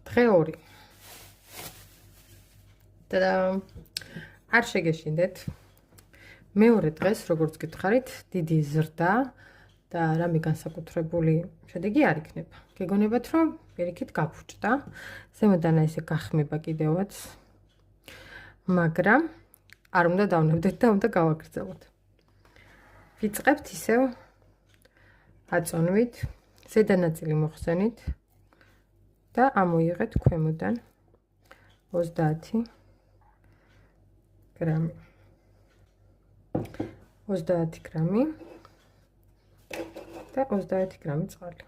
დღე 2. და არ შეგეშინდეთ. მეორე დღეს, როგორც გითხარით, დიდი ზრდა და რამე განსაკუთრებული შედეგი არ იქნება. გეგონებათ, რომ პირიქით გაფუჭდა, ზემოდან ესე გახმება კიდევაც. მაგრამ არ უნდა დავნებდეთ და უნდა გავაგრძელოთ. ვიწყებთ ისევ აწონვით, ზედა ნაწილი მოხსენით და ამოიღეთ ქვემოდან 30 გრამი. 30 გრამი და 30 გრამი წყალი.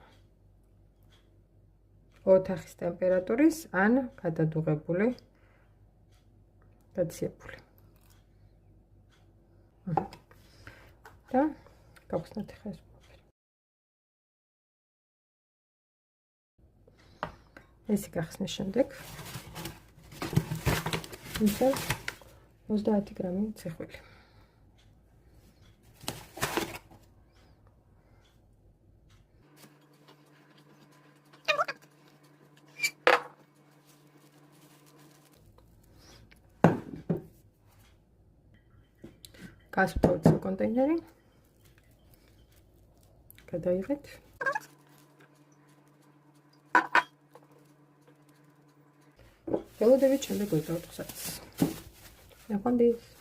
ოთახის ტემპერატურის ან გადადუღებული დაციებული. და გავხსნათ ახლა ეს. ეს გახსნის შემდეგ ისე 30 გრამი ცეხვილი. გასვავთ კონტეინერი. გადაიღეთ. ველოდებით შემდეგ ვეძავთ ხსას. ნახვამდის.